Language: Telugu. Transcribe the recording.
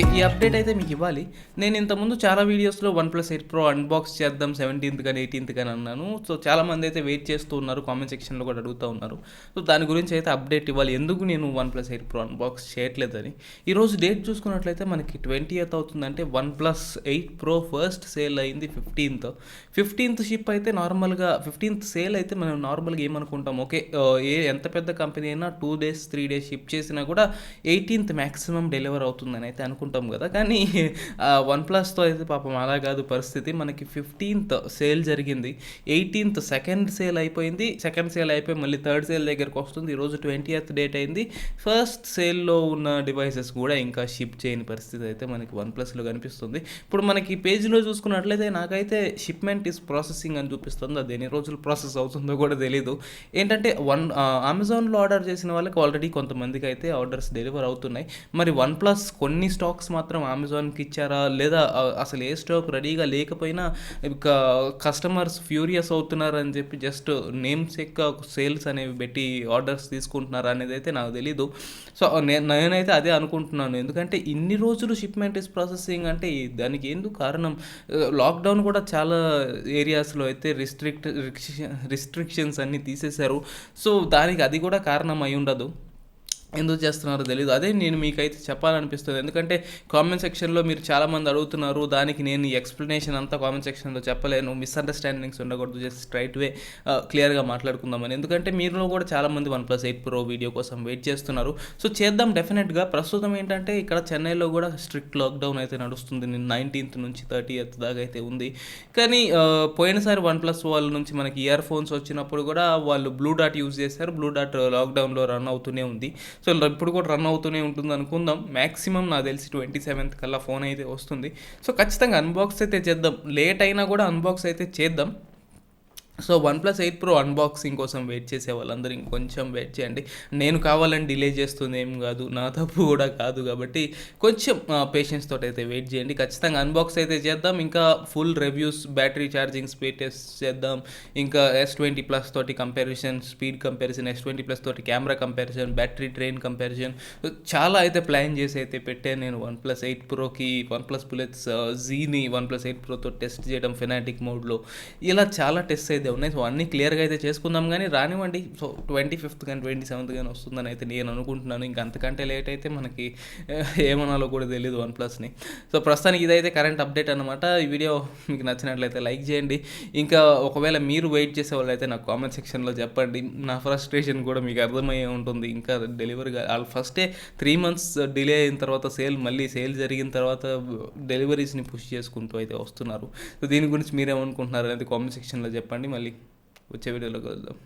ఓకే. ఈ అప్డేట్ అయితే మీకివ్వాలి. నేను ఇంతకుముందు చాలా వీడియోస్‌లో వన్‌ప్లస్ 8 ప్రో అన్బాక్స్ చేద్దాం 17థ్ గాని, 18థ్ గాని అన్నాను. సో, చాలామందైతే వెయిట్ చేస్తూ ఉన్నారు. కామెంట్ సెక్షన్‌లో కూడా అడుగుతా ఉన్నారు. సో, దాని గురించి అయితే అప్డేట్ ఇవ్వాలి. ఎందుకు నేను వన్‌ప్లస్ 8 ప్రో అన్బాక్స్ చేయట్లేదని. ఈరోజు డేట్ చూసుకున్నట్లయితే మనకి 20th అవుతుందంటే వన్‌ప్లస్ 8 ప్రో ఫస్ట్ సేల్ అయింది 15th. 15th షిప్ అయితే నార్మల్‌గా 15th సేల్ అయితే మనం నార్మల్‌గా ఏమనుకుంటాం, ఓకే. ఎంత పెద్ద కంపెనీ అయినా 2 డేస్, 3 డేస్ షిప్ చేసినా కూడా 18th మాక్సిమం డెలివర్ అవుతుందని అయితే అనుకుంటాం కదా. కానీ వన్‌ప్లస్‌తో అయితే పాపం అలా కాదు పరిస్థితి. మనకి 15th సేల్ జరిగింది. 18th సెకండ్ సేల్ అయిపోయింది. సెకండ్ సేల్ అయిపోయి మళ్ళీ థర్డ్ సేల్ దగ్గరకు వస్తుంది. ఈరోజు 20th డేట్ అయింది. ఫస్ట్ సేల్‌లో ఉన్న డివైసెస్ కూడా ఇంకా షిప్ చేయని పరిస్థితి అయితే మనకి వన్‌ప్లస్‌లో కనిపిస్తుంది. ఇప్పుడు మనకి పేజ్‌లో చూసుకున్నట్లయితే నాకైతే షిప్మెంట్ ఈస్ ప్రాసెసింగ్ అని చూపిస్తుంది. అది ఎన్ని రోజులు ప్రాసెస్ అవుతుందో కూడా తెలీదు. ఏంటంటే అమెజాన్‌లో ఆర్డర్ చేసిన వాళ్ళకి ఆల్రెడీ కొంతమందికి అయితే ఆర్డర్స్ డెలివర్ అవుతున్నాయి. మరి వన్‌ప్లస్ కొన్ని స్టాక్స్ మాత్రం అమెజాన్‌కి ఇచ్చారా? లేదా అసలు ఏ స్టాక్ రెడీగా లేకపోయినా ఇక కస్టమర్స్ ఫ్యూరియస్ అవుతున్నారని చెప్పి జస్ట్ నేమ్స్ యొక్క సేల్స్ అనేవి పెట్టి ఆర్డర్స్ తీసుకుంటున్నారా అనేది అయితే నాకు తెలీదు. సో, నేనైతే అదే అనుకుంటున్నాను. ఎందుకంటే ఇన్ని రోజులు షిప్మెంట్ ఇస్ ప్రాసెసింగ్ అంటే దానికి ఎందుకు కారణం? లాక్డౌన్ కూడా చాలా ఏరియాస్‌లో అయితే రిస్ట్రిక్షన్స్ అన్నీ తీసేశారు. సో, దానికి అది కూడా కారణం అయి ఉండదు. ఎందుకు చేస్తున్నారో తెలీదు. అదే నేను మీకైతే చెప్పాలనిపిస్తుంది. ఎందుకంటే కామెంట్ సెక్షన్‌లో మీరు చాలామంది అడుగుతున్నారు. దానికి నేను ఈ ఎక్స్‌ప్లనేషన్ అంతా కామెంట్ సెక్షన్‌లో చెప్పలేను. మిస్‌అండర్‌స్టాండింగ్స్ ఉండకూడదు. జస్ట్ స్ట్రెయిట్ వే క్లియర్‌గా మాట్లాడుకుందామని. ఎందుకంటే మీలో కూడా చాలామంది వన్‌ప్లస్ 8 ప్రో వీడియో కోసం వెయిట్ చేస్తున్నారు. సో, చేద్దాం డెఫినెట్‌గా. ప్రస్తుతం ఏంటంటే ఇక్కడ చెన్నైలో కూడా స్ట్రిక్ట్ లాక్డౌన్ అయితే నడుస్తుంది. 19th నుంచి 30th దాకా అయితే ఉంది. కానీ పోయినసారి వన్‌ప్లస్ వాళ్ళ నుంచి మనకి ఇయర్ ఫోన్స్ వచ్చినప్పుడు కూడా వాళ్ళు బ్లూ డాట్ యూజ్ చేశారు. బ్లూ డాట్ లాక్డౌన్‌లో రన్ అవుతూనే ఉంది. సో, ఇప్పుడు కూడా రన్ అవుతూనే ఉంటుంది అనుకుందాం. మ్యాక్సిమం నాకు తెలిసి 27th కల్లా ఫోన్ అయితే వస్తుంది. సో, ఖచ్చితంగా అన్బాక్స్ అయితే చేద్దాం. లేట్ అయినా కూడా అన్బాక్స్ అయితే చేద్దాం. సో, వన్‌ప్లస్ 8 ప్రో అన్బాక్సింగ్ కోసం వెయిట్ చేసే వాళ్ళందరూ ఇంకొంచెం వెయిట్ చేయండి. నేను కావాలని డిలే చేస్తుంది ఏం కాదు, నా తప్పు కూడా కాదు. కాబట్టి కొంచెం పేషెన్స్ తోటి అయితే వెయిట్ చేయండి. ఖచ్చితంగా అన్బాక్స్ అయితే చేద్దాం. ఇంకా full reviews, battery charging speed test చేద్దాం. ఇంకా S20 ప్లస్ తోటి comparison, speed comparison, S20 plus తోటి camera comparison, battery drain comparison, చాలా అయితే ప్లాన్ చేసి అయితే పెట్టాను నేను వన్‌ప్లస్ 8 ప్రోకి. వన్‌ప్లస్ బుల్లెట్స్ జీని వన్‌ప్లస్ 8 ప్రోతో టెస్ట్ చేయడం ఫెనాటిక్ మోడ్లో, ఇలా చాలా టెస్ట్ అయితే ఉన్నాయి. సో, అన్నీ క్లియర్గా అయితే చేసుకుందాం. కానీ రానివ్వండి. సో, 25th కానీ 27th కానీ వస్తుందని అయితే నేను అనుకుంటున్నాను. ఇంకా అంతకంటే లేట్ అయితే మనకి ఏమనాలో కూడా తెలియదు వన్‌ప్లస్ని. సో, ప్రస్తుతానికి ఇదైతే కరెంట్ అప్డేట్ అనమాట. ఈ వీడియో మీకు నచ్చినట్లయితే లైక్ చేయండి. ఇంకా ఒకవేళ మీరు వెయిట్ చేసే వాళ్ళు అయితే నాకు కామెంట్ సెక్షన్లో చెప్పండి. నా ఫ్రస్ట్రేషన్ కూడా మీకు అర్థమయ్యే ఉంటుంది. ఇంకా డెలివరీగా వాళ్ళు ఫస్టే 3 months డిలే అయిన తర్వాత మళ్ళీ సేల్ జరిగిన తర్వాత డెలివరీస్ని పుష్ చేసుకుంటూ అయితే వస్తున్నారు. సో, దీని గురించి మీరేమనుకుంటున్నారు అనేది కామెంట్ సెక్షన్లో చెప్పండి. మళ్ళీ వచ్చే వీడియోలో కలుద్దాం.